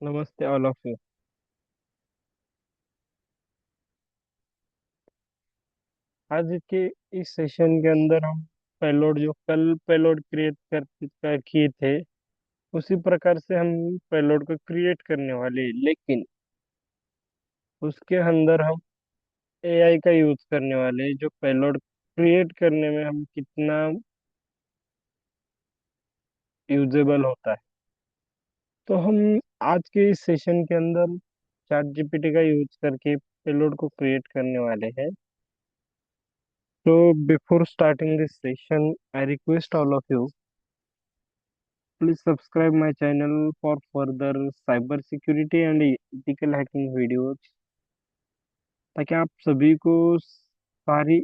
नमस्ते all of you. आज के इस सेशन के अंदर हम पेलोड जो कल पेलोड क्रिएट कर किए थे उसी प्रकार से हम पेलोड को क्रिएट करने वाले हैं। लेकिन उसके अंदर हम एआई का यूज करने वाले हैं जो पेलोड क्रिएट करने में हम कितना यूजेबल होता है। तो हम आज के इस सेशन के अंदर चैट जीपीटी का यूज करके पेलोड को क्रिएट करने वाले हैं। So before starting this session, I request all of you, please subscribe my channel for further cyber security and ethical hacking videos, ताकि आप सभी को सारी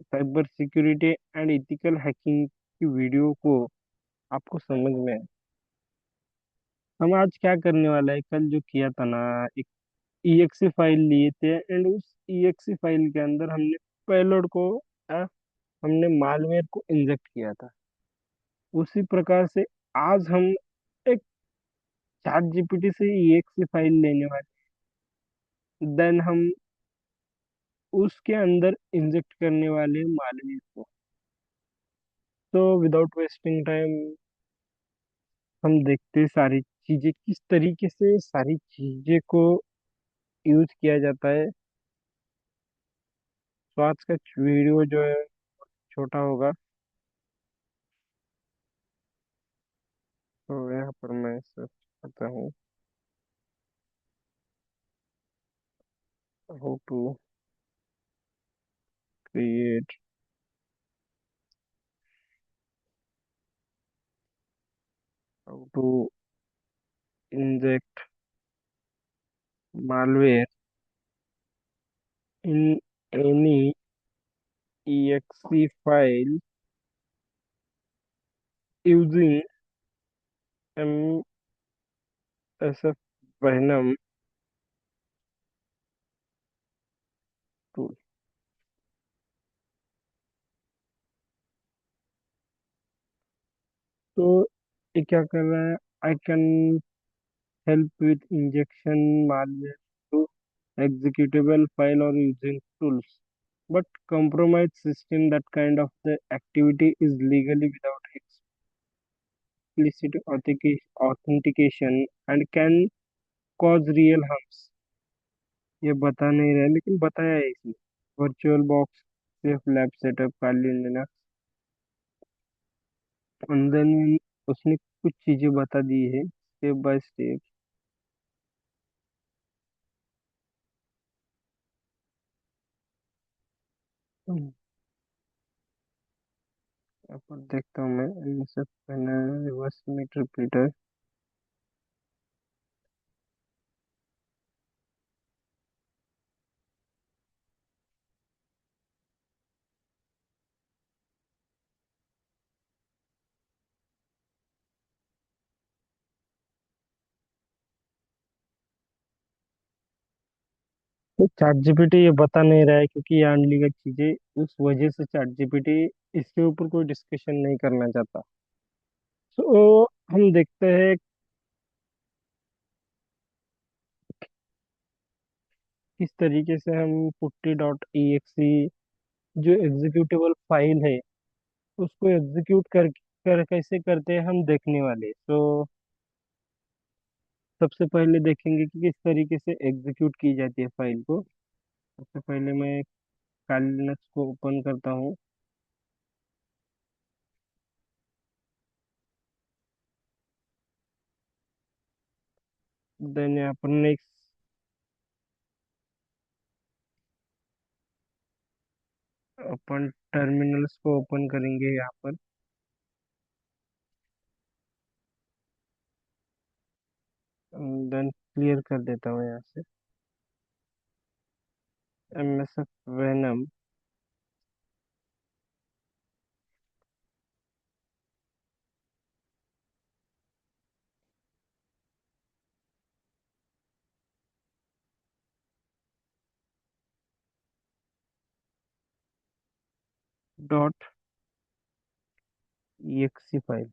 cyber security and ethical hacking की वीडियो को आपको समझ में आए। हम आज क्या करने वाला है, कल जो किया था ना, एक ईएक्सी फाइल लिए थे एंड उस ईएक्सी फाइल के अंदर हमने पेलोड को हमने मालवेयर को इंजेक्ट किया था। उसी प्रकार से आज हम एक चैट जीपीटी से EXE फाइल लेने वाले, देन हम उसके अंदर इंजेक्ट करने वाले मालवेयर को। तो विदाउट वेस्टिंग टाइम हम देखते हैं सारी चीजें किस तरीके से सारी चीजें को यूज किया जाता है। तो आज का वीडियो जो है छोटा होगा। तो यहाँ पर मैं सर्च करता हूँ how to create how to inject malware in any exe file using MSF Venom tool। तो ये क्या कर रहा है, I can help with injection malware to executable file or using tools, but compromise system that kind of the activity is legally without explicit authentication and can cause real harms। ये बता नहीं रहा है लेकिन बताया है इसने। Virtual box safe lab setup Kali Linux अंदर में उसने कुछ चीजें बता दी है स्टेप बाय स्टेप। यहाँ पर देखता हूँ मैं एमएसएफ रिवर्स मीट रिपीटर। तो चैट जीपीटी ये बता नहीं रहा है क्योंकि ये अनलीगल चीजें, उस वजह से चैट जीपीटी इसके ऊपर कोई डिस्कशन नहीं करना चाहता। तो हम देखते हैं किस तरीके से हम पुट्टी डॉट ई जो एग्जीक्यूटेबल फाइल है उसको एग्जीक्यूट कर कैसे करते हैं हम देखने वाले। तो सबसे पहले देखेंगे कि किस तरीके से एग्जीक्यूट की जाती है फाइल को। सबसे पहले मैं काली लिनक्स को ओपन करता हूँ। देन यहाँ पर नेक्स्ट अपन टर्मिनल्स को ओपन करेंगे यहाँ पर। देन क्लियर कर देता हूँ यहाँ से MSF venom dot EXE file.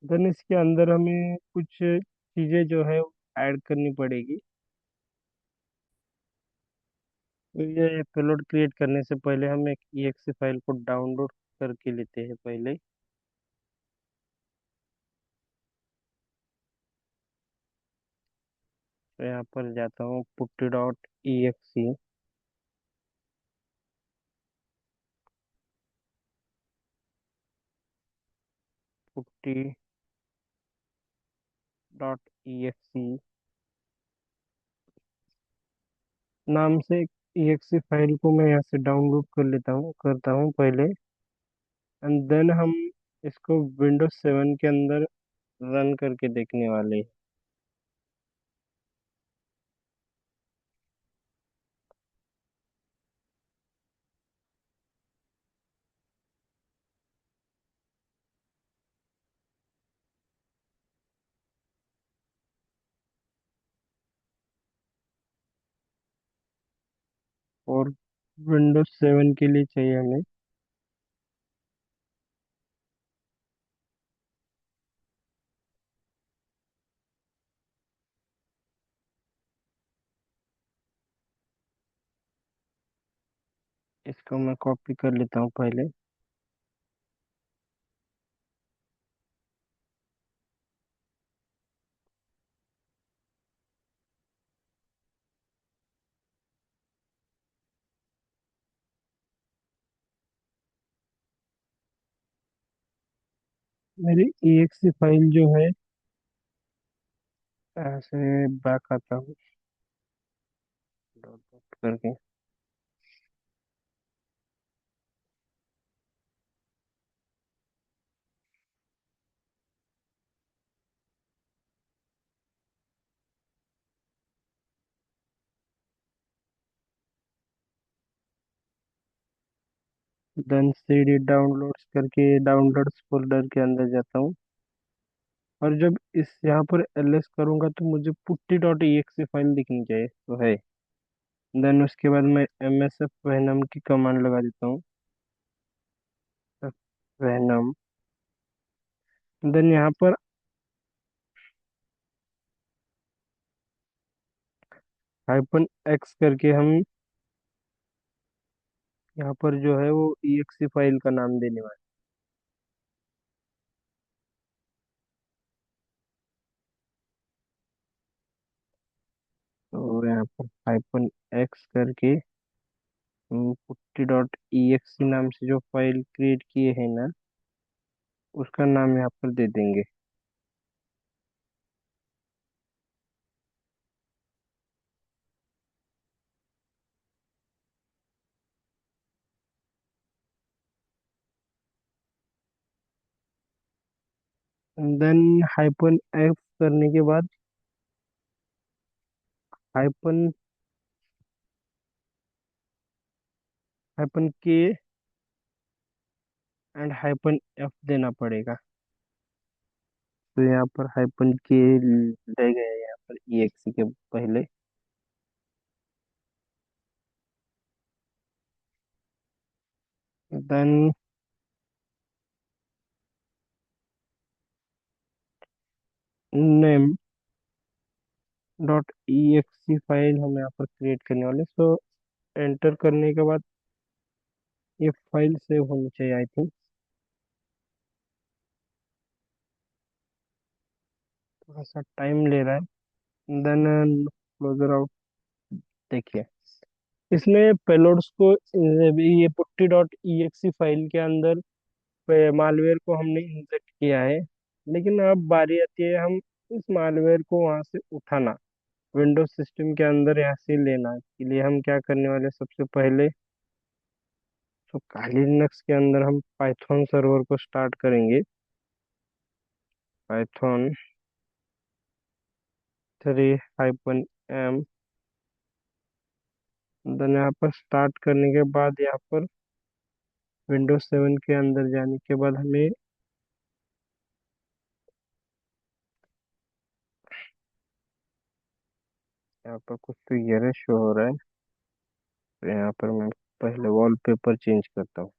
Then इसके अंदर हमें कुछ चीज़ें जो है ऐड करनी पड़ेगी। तो ये पेलोड क्रिएट करने से पहले हम एक exe फाइल को डाउनलोड करके लेते हैं पहले। तो यहाँ पर जाता हूँ putty dot exe। Putty dot exe नाम से exe फाइल को मैं यहाँ से डाउनलोड कर लेता हूँ करता हूँ पहले। एंड देन हम इसको विंडोज 7 के अंदर रन करके देखने वाले हैं। और विंडोज 7 के लिए चाहिए हमें इसको मैं कॉपी कर लेता हूँ पहले। मेरी exe फाइल जो है ऐसे बैक आता हूँ डाउनलोड करके। देन cd डाउनलोड्स करके डाउनलोड्स फोल्डर के अंदर जाता हूँ। और जब इस यहाँ पर ls करूँगा तो मुझे पुट्टी डॉट exe फाइल दिखनी चाहिए तो है। देन उसके बाद मैं msf venom की कमांड लगा देता हूँ। venom। देन यहाँ पर हाइपन एक्स करके हम यहाँ पर जो है वो exe फाइल का नाम देने वाले। तो यहाँ पर हाइपन एक्स करके पुट्टी डॉट exe नाम से जो फाइल क्रिएट किए हैं ना उसका नाम यहाँ पर दे देंगे। देन हाइपन एक्स करने के बाद हाइपन हाइपन के एंड हाइपन एफ देना पड़ेगा। तो यहाँ पर हाइपन के ले गए यहाँ पर exe के पहले। Then name dot exe file हम यहाँ पर क्रिएट करने वाले। सो एंटर करने के बाद ये फाइल सेव होनी चाहिए आई थिंक। थोड़ा सा टाइम ले रहा है। Then closure out. देखिए इसमें पेलोड्स को ये पुट्टी डॉट exe फाइल के अंदर मालवेयर को हमने इंजेक्ट किया है। लेकिन अब बारी आती है हम इस मालवेयर को वहां से उठाना विंडोज सिस्टम के अंदर यहाँ से लेना के लिए हम क्या करने वाले सबसे पहले। तो काली लिनक्स के अंदर हम पाइथन सर्वर को स्टार्ट करेंगे। Python 3 -m। देन यहाँ पर स्टार्ट करने के बाद यहाँ पर विंडोज 7 के अंदर जाने के बाद हमें यहाँ पर कुछ तो एरर शो हो रहा है। तो यहाँ पर मैं पहले वॉलपेपर चेंज करता हूँ।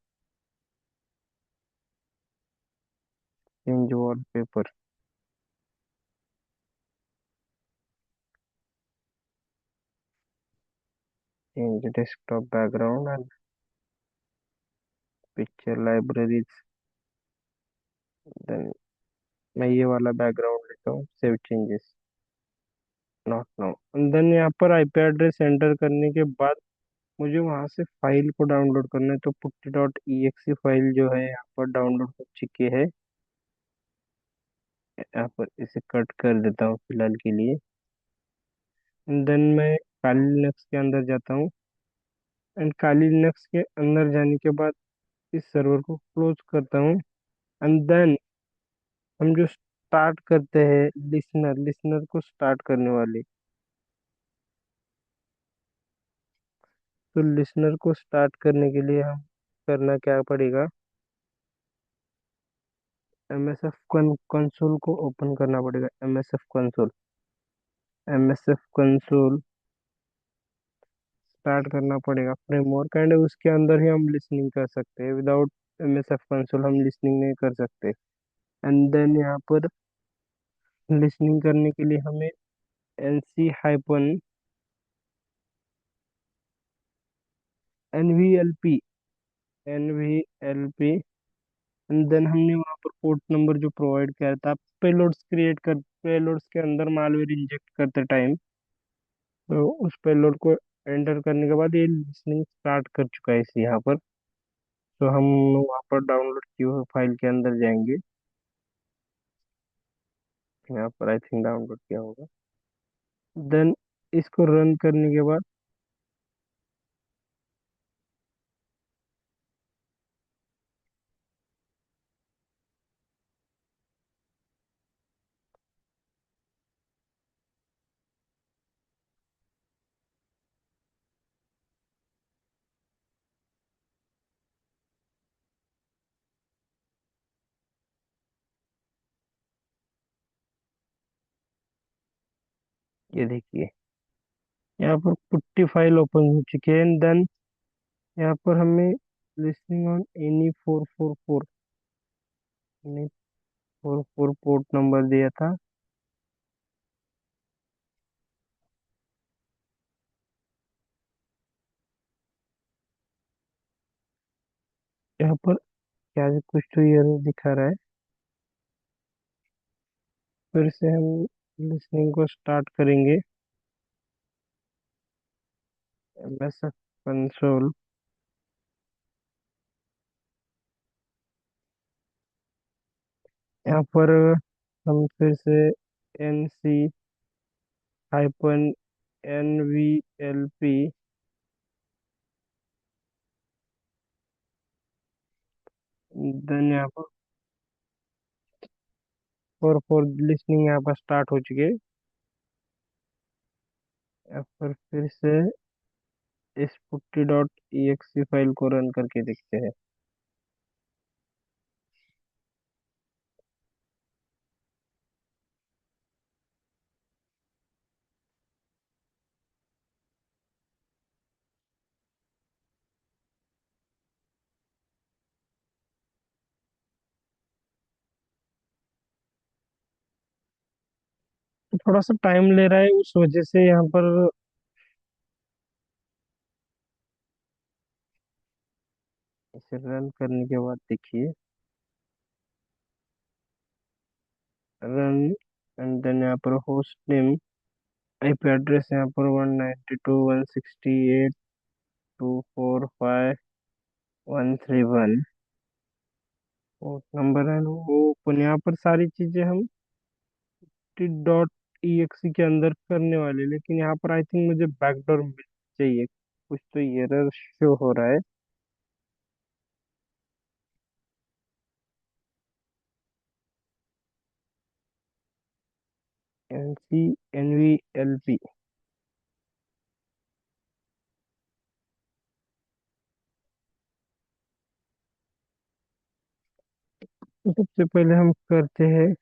Change wallpaper, change desktop background and picture libraries. Then मैं ये वाला बैकग्राउंड लेता हूँ, save changes, not now. Then यहाँ पर आईपी एड्रेस एंटर करने के बाद मुझे वहां से फाइल को डाउनलोड करना है, तो putty dot E x file जो है यहाँ पर डाउनलोड हो चुकी है। यहाँ पर इसे कट कर देता हूँ फिलहाल के लिए। देन मैं काली लिनक्स के अंदर जाता हूँ, एंड काली लिनक्स के अंदर जाने के बाद इस सर्वर को क्लोज करता हूँ। एंड देन हम जो स्टार्ट करते हैं लिसनर, लिसनर को स्टार्ट करने वाले, तो लिसनर को स्टार्ट करने के लिए हम करना क्या पड़ेगा, एम एस एफ कंसोल को ओपन करना पड़ेगा। M S F console, M S F console start करना पड़ेगा फ्रेमवर्क, एंड उसके अंदर ही हम लिसनिंग कर सकते हैं। Without M S F console हम लिसनिंग नहीं कर सकते। एंड देन यहाँ पर लिसनिंग करने के लिए हमें N C hyphen NVLP, NVLP, and then हमने वहाँ पर पोर्ट नंबर जो प्रोवाइड किया था, पेलोड्स क्रिएट कर, पेलोड्स के अंदर मालवेयर इंजेक्ट करते टाइम, तो उस पेलोड को एंटर करने के बाद ये लिसनिंग स्टार्ट कर चुका है इस यहाँ पर। तो हम वहाँ पर डाउनलोड किए हुए फाइल के अंदर जाएंगे, यहाँ पर आई थिंक डाउनलोड किया होगा। देन इसको रन करने के बाद ये देखिए यहाँ पर पुट्टी फाइल ओपन हो चुकी है। एंड देन यहाँ पर हमें listening on any 444, any 44 port number दिया था। यहाँ पर क्या कुछ तो एरर दिखा रहा है। फिर से हम लिसनिंग को स्टार्ट करेंगे, एमएस कंसोल, यहाँ पर हम फिर से NC-NVLP, देन यहाँ पर फोर लिसनिंग यहाँ पर स्टार्ट हो चुकी है। यहाँ पर फिर से इस putty dot E x file को रन करके देखते हैं। तो थोड़ा सा टाइम ले रहा है, उस वजह से यहाँ पर इसे रन करने के बाद देखिए, रन, एंड देन यहाँ पर होस्ट नेम, आईपी एड्रेस यहाँ पर 192.168.245.131, पोर्ट नंबर है वो अपन, यहाँ पर सारी चीजें हम डॉट ई एक्स के अंदर करने वाले, लेकिन यहाँ पर आई थिंक मुझे बैकडोर मिल चाहिए, कुछ तो एरर शो हो रहा है। NC-NVLP, तो सबसे पहले हम करते हैं,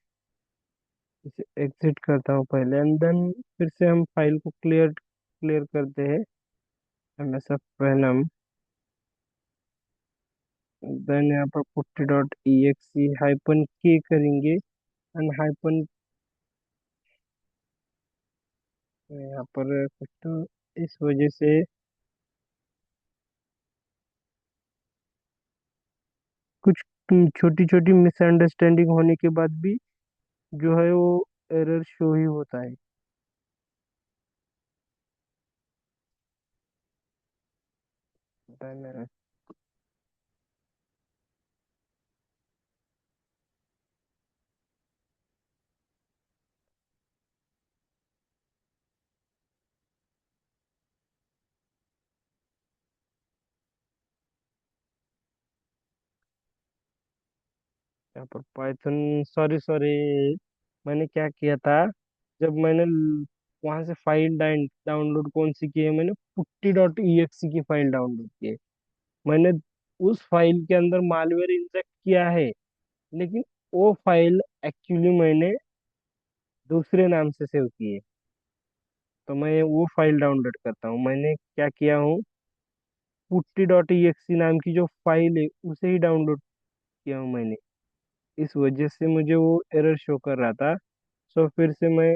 इसे एग्जिट करता हूँ पहले, एंड देन फिर से हम फाइल को क्लियर क्लियर करते हैं। M S F venom, then यहाँ पर putty dot E X hyphen के करेंगे एंड हाइपन यहाँ पर कुछ तो इस वजह से कुछ छोटी छोटी मिसअंडरस्टैंडिंग होने के बाद भी जो है वो एरर शो ही होता है। देन यहाँ पर पाइथन सॉरी सॉरी मैंने क्या किया था, जब मैंने वहां से फाइल डाउनलोड कौन सी की है, मैंने पुट्टी डॉट ई एक्स की फाइल डाउनलोड की है। मैंने उस फाइल के अंदर मालवेयर इंजेक्ट किया है, लेकिन वो फाइल एक्चुअली मैंने दूसरे नाम से सेव की है। तो मैं वो फाइल डाउनलोड करता हूँ, मैंने क्या किया हूँ, पुट्टी डॉट ई एक्स नाम की जो फाइल है उसे ही डाउनलोड किया हूँ मैंने। इस वजह से मुझे वो एरर शो कर रहा था। सो फिर से मैं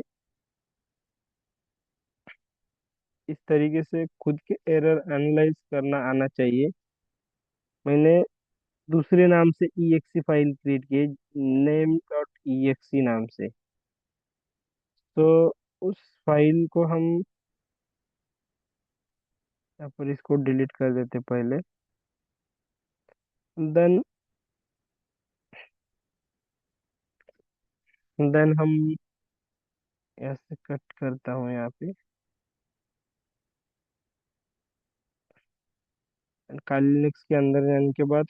इस तरीके से खुद के एरर एनालाइज करना आना चाहिए। मैंने दूसरे नाम से ई फाइल क्रिएट की, नेम डॉट ई नाम से। तो उस फाइल को हम यहाँ पर इसको डिलीट कर देते पहले। देन देन हम ऐसे कट करता हूँ यहाँ पे, काली लिनक्स के अंदर जाने के बाद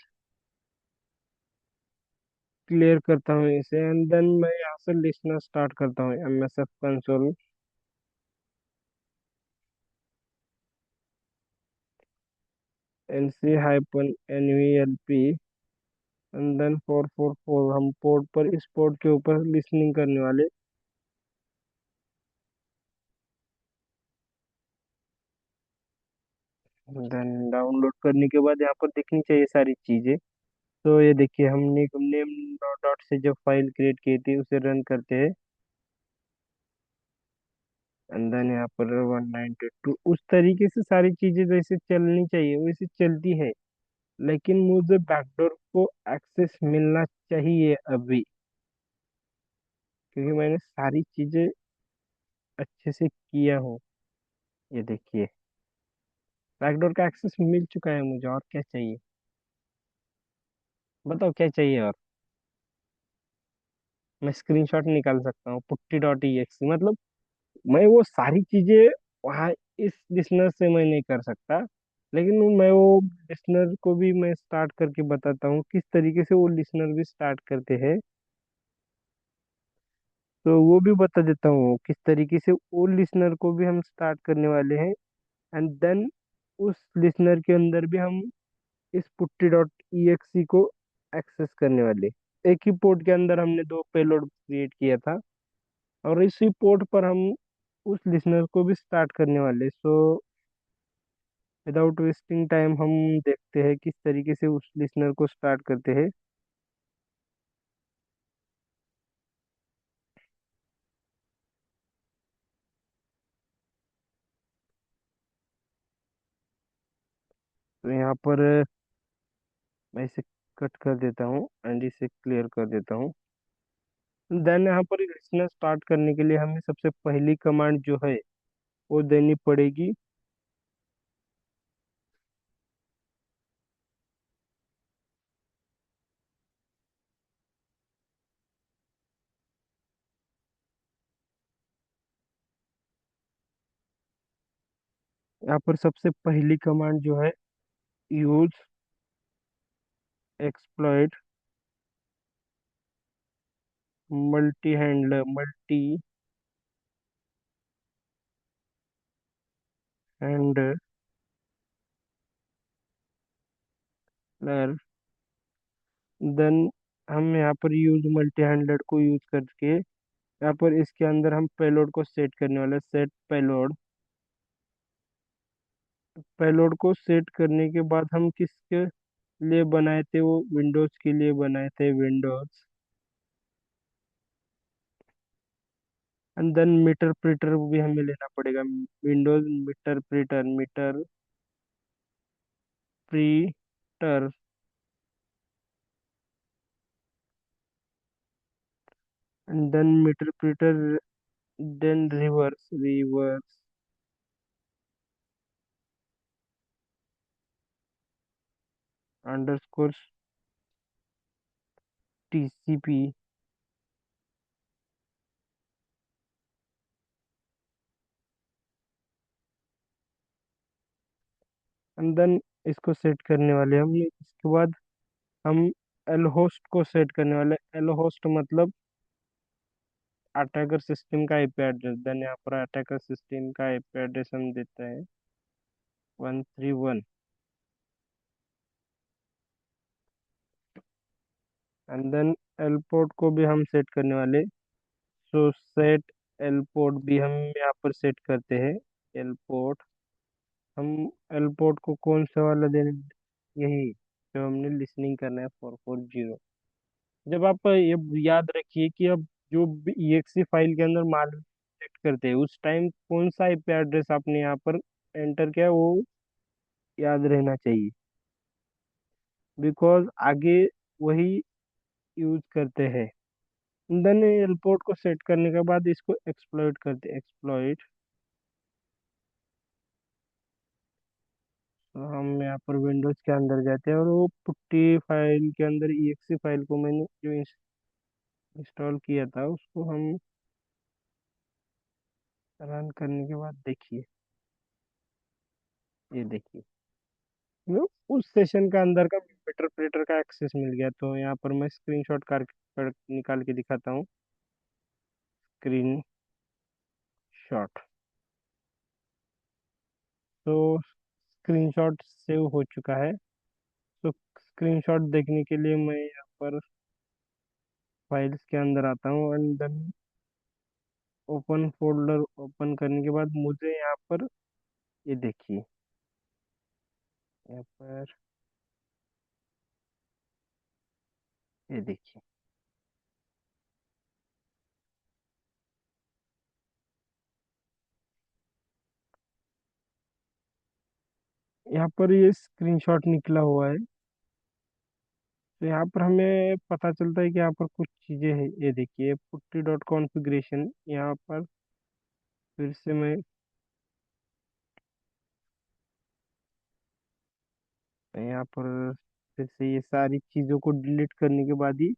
क्लियर करता हूँ इसे एंड देन मैं यहाँ से लिखना स्टार्ट करता हूँ M S F console N C hyphen N V L P and then 444। हम पोर्ट पर इस पोर्ट के ऊपर लिसनिंग करने वाले। देन डाउनलोड करने के बाद यहाँ पर दिखनी चाहिए सारी चीजें। तो ये देखिए हमने नेम डॉट से जब फाइल क्रिएट की थी उसे रन करते हैं एंड देन यहाँ पर 192 उस तरीके से सारी चीजें जैसे चलनी चाहिए वैसे चलती है। लेकिन मुझे बैकडोर को एक्सेस मिलना चाहिए अभी, क्योंकि मैंने सारी चीजें अच्छे से किया हूँ। ये देखिए बैकडोर का एक्सेस मिल चुका है मुझे, और क्या चाहिए, बताओ क्या चाहिए और। मैं स्क्रीनशॉट निकाल सकता हूँ पुट्टी डॉट ई एक्स, मतलब मैं वो सारी चीजें वहाँ इस लिसनर से मैं नहीं कर सकता, लेकिन मैं वो लिसनर को भी मैं स्टार्ट करके बताता हूँ किस तरीके से वो लिसनर भी स्टार्ट करते हैं। तो वो भी बता देता हूँ किस तरीके से वो लिसनर को भी हम स्टार्ट करने वाले हैं एंड देन उस लिसनर के अंदर भी हम इस पुट्टी डॉट ई एक्स को एक्सेस करने वाले। एक ही पोर्ट के अंदर हमने दो पेलोड क्रिएट किया था और इसी पोर्ट पर हम उस लिसनर को भी स्टार्ट करने वाले। सो विदाउट वेस्टिंग टाइम हम देखते हैं किस तरीके से उस लिसनर को स्टार्ट करते हैं। तो यहाँ पर मैं इसे कट कर देता हूँ एंड इसे क्लियर कर देता हूँ। देन यहाँ पर लिसनर स्टार्ट करने के लिए हमें सबसे पहली कमांड जो है वो देनी पड़ेगी। यहाँ पर सबसे पहली कमांड जो है use exploit multi handler handler. Then हम यहाँ पर यूज मल्टी हैंडलर को यूज करके यहाँ पर इसके अंदर हम पेलोड को सेट करने वाले, सेट पेलोड। पेलोड को सेट करने के बाद हम किसके लिए बनाए थे, वो विंडोज के लिए बनाए थे, Windows. And then meterpreter भी हमें लेना पड़ेगा, Windows meterpreter, meterpreter. And then meterpreter, then reverse underscore TCP. And then इसको सेट करने वाले हम, इसके बाद हम एल होस्ट को सेट करने वाले। एल होस्ट मतलब अटैकर सिस्टम का आईपी एड्रेस। देन यहाँ पर अटैकर सिस्टम का आईपी एड्रेस हम देते हैं 131। एंड देन एल पोर्ट को भी हम सेट करने वाले। सो सेट एल पोर्ट भी हम यहाँ पर सेट करते हैं। एल पोर्ट, हम एल पोर्ट को कौन सा वाला देने, यही जो हमने लिसनिंग करना है 440। जब आप ये याद रखिए कि अब जो exe फाइल के अंदर मालूम सेट करते हैं, उस टाइम कौन सा आईपी एड्रेस आपने यहाँ पर एंटर किया, वो याद रहना चाहिए, बिकॉज आगे वही यूज करते हैं। देन एयरपोर्ट को सेट करने के बाद इसको एक्सप्लॉइट करते हैं, एक्सप्लॉइट। तो हम यहाँ पर विंडोज के अंदर जाते हैं, और वो पुट्टी फाइल के अंदर exe फाइल को मैंने जो इंस्टॉल किया था, उसको हम रन करने के बाद देखिए, ये देखिए वो उस सेशन का अंदर का इंटरप्रेटर का एक्सेस मिल गया। तो यहाँ पर मैं स्क्रीनशॉट कर निकाल के दिखाता हूँ। Screen shot. तो स्क्रीनशॉट सेव हो चुका है। तो स्क्रीनशॉट देखने के लिए मैं यहाँ पर फाइल्स के अंदर आता हूँ, and then open folder open करने के बाद मुझे यहाँ पर, ये देखिए, यहाँ पर ये देखिए, यहाँ पर ये स्क्रीनशॉट निकला हुआ है। तो यहाँ पर हमें पता चलता है कि यहाँ पर कुछ चीज़ें हैं। ये देखिए पुट्टी डॉट कॉन्फ़िगरेशन, यहाँ पर फिर से मैं यहाँ पर फिर से ये सारी चीज़ों को डिलीट करने के बाद ही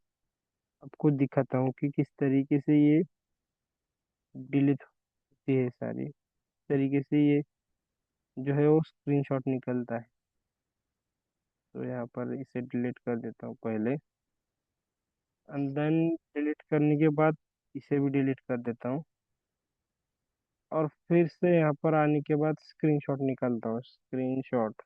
आपको दिखाता हूँ कि किस तरीके से ये डिलीट होती है सारी, तरीके से ये जो है वो स्क्रीनशॉट निकलता है। तो यहाँ पर इसे डिलीट कर देता हूँ पहले, एंड देन डिलीट करने के बाद इसे भी डिलीट कर देता हूँ, और फिर से यहाँ पर आने के बाद स्क्रीनशॉट निकालता हूँ, स्क्रीनशॉट।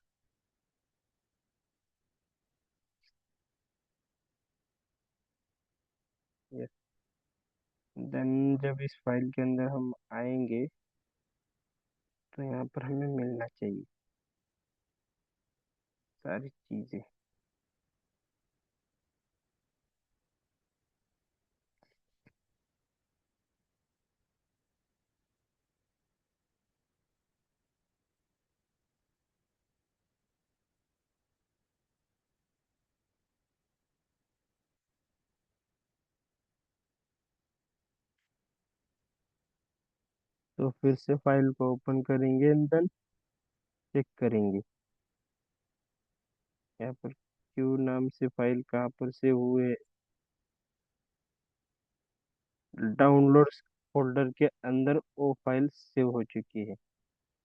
यस। देन जब इस फाइल के अंदर हम आएंगे, तो यहाँ पर हमें मिलना चाहिए सारी चीज़ें। तो फिर से फाइल को ओपन करेंगे, एंड देन चेक करेंगे यहाँ पर क्यू नाम से फाइल कहाँ पर सेव हुए। डाउनलोड्स फोल्डर के अंदर वो फाइल सेव हो चुकी है।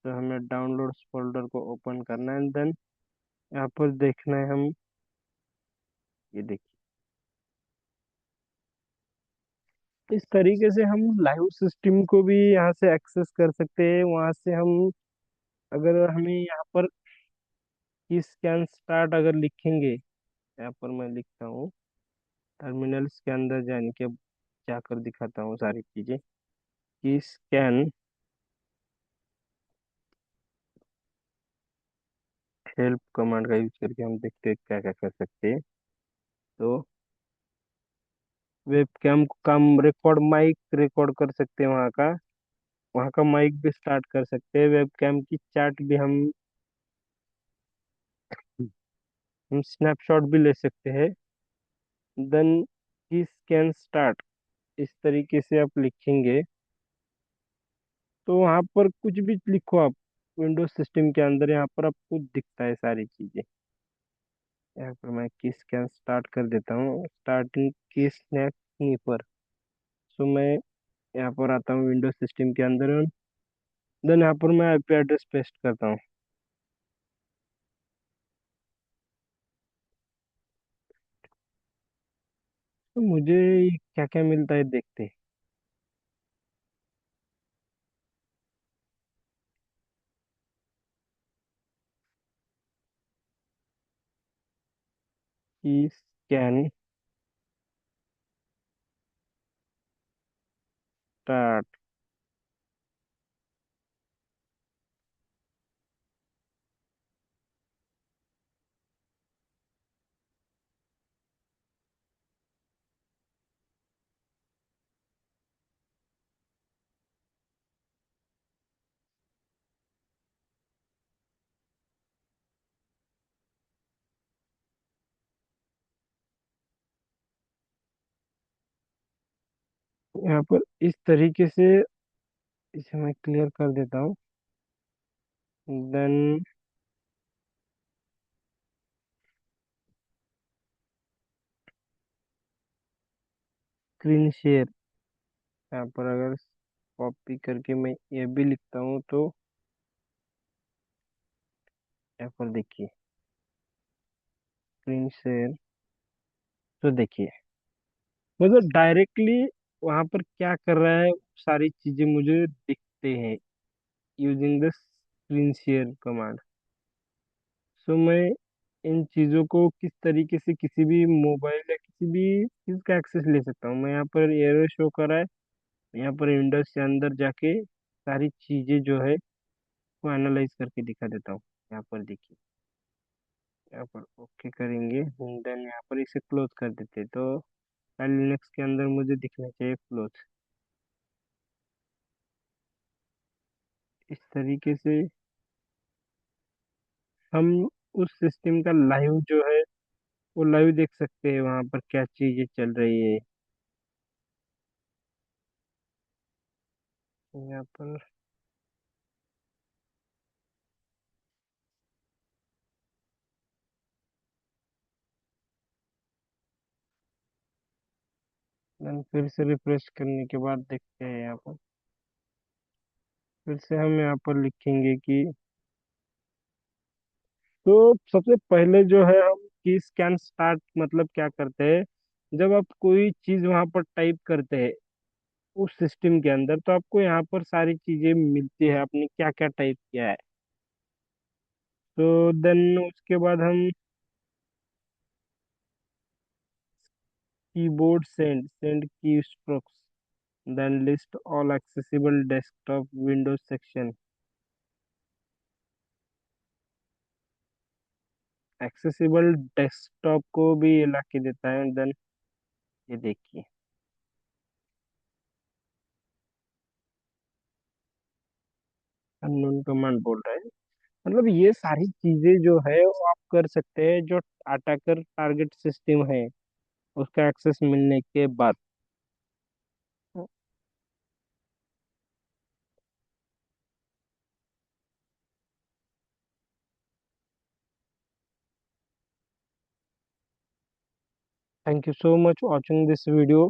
तो हमें डाउनलोड्स फोल्डर को ओपन करना है, एंड देन यहाँ पर देखना है हम, ये देखिए, इस तरीके से हम लाइव सिस्टम को भी यहाँ से एक्सेस कर सकते हैं। वहाँ से हम, अगर हमें यहाँ पर की स्कैन स्टार्ट अगर लिखेंगे, यहाँ पर मैं लिखता हूँ, टर्मिनल्स के अंदर जाने के जाकर दिखाता हूँ सारी चीज़ें कि स्कैन हेल्प कमांड का यूज करके हम देखते हैं क्या क्या कर सकते हैं। तो वेबकैम का हम रिकॉर्ड माइक रिकॉर्ड कर सकते हैं, वहाँ का माइक भी स्टार्ट कर सकते हैं। वेबकैम की चैट भी हम स्नैपशॉट भी ले सकते हैं। देन दिस कैन स्टार्ट, इस तरीके से आप लिखेंगे तो वहाँ पर कुछ भी लिखो आप विंडोज सिस्टम के अंदर, यहाँ पर आपको दिखता है सारी चीजें। यहाँ पर मैं की स्कैन स्टार्ट कर देता हूँ, स्टार्टिंग की स्नैप पर। सो मैं यहाँ पर आता हूँ विंडोज सिस्टम के अंदर, देन यहाँ पर मैं आईपी एड्रेस पेस्ट करता हूँ। तो मुझे क्या क्या मिलता है देखते हैं। की स्कैन स्टार्ट, यहाँ पर इस तरीके से इसे मैं क्लियर कर देता हूँ। देन स्क्रीन शेयर, यहाँ पर अगर कॉपी करके मैं ये भी लिखता हूँ तो यहाँ पर देखिए स्क्रीन शेयर। तो देखिए मतलब डायरेक्टली वहां पर क्या कर रहा है सारी चीजें मुझे दिखते हैं using the screen share command. So मैं इन चीजों को किस तरीके से किसी भी मोबाइल या किसी भी चीज का एक्सेस ले सकता हूँ। मैं यहाँ पर एरो शो कर रहा है, यहाँ पर विंडोज के अंदर जाके सारी चीजें जो है वो एनालाइज करके दिखा देता हूँ। यहाँ पर देखिए, यहाँ पर ओके करेंगे, देन यहाँ पर इसे क्लोज कर देते हैं। तो लिनक्स के अंदर मुझे दिखना चाहिए क्लोज। इस तरीके से हम उस सिस्टम का लाइव जो है वो लाइव देख सकते हैं, वहां पर क्या चीजें चल रही है। यहाँ पर देन फिर से रिफ्रेश करने के बाद देखते हैं यहाँ पर, फिर से हम यहाँ पर लिखेंगे कि तो सबसे पहले जो है हम की स्कैन स्टार्ट मतलब क्या करते हैं, जब आप कोई चीज वहां पर टाइप करते हैं उस सिस्टम के अंदर तो आपको यहाँ पर सारी चीजें मिलती है आपने क्या क्या टाइप किया है। तो देन उसके बाद हम कीबोर्ड सेंड सेंड की strokes, then list all accessible desktop windows section। Accessible desktop को भी ये ला के देता है। देन ये देखिए अननोन कमांड बोल रहा है, मतलब ये सारी चीजें जो है वो आप कर सकते हैं जो अटैकर टारगेट सिस्टम है उसका एक्सेस मिलने के बाद। Thank you so much watching this video,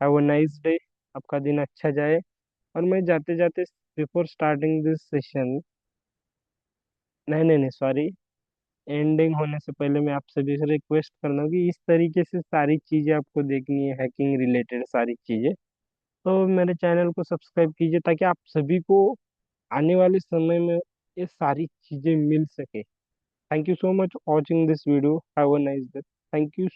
have a nice day, आपका दिन अच्छा जाए। और मैं जाते जाते बिफोर स्टार्टिंग दिस सेशन, नहीं नहीं नहीं सॉरी, एंडिंग होने से पहले मैं आप सभी से रिक्वेस्ट करना कि इस तरीके से सारी चीज़ें आपको देखनी है हैकिंग रिलेटेड सारी चीज़ें, तो मेरे चैनल को सब्सक्राइब कीजिए ताकि आप सभी को आने वाले समय में ये सारी चीज़ें मिल सके। Thank you so much watching this video, have a nice day, thank you.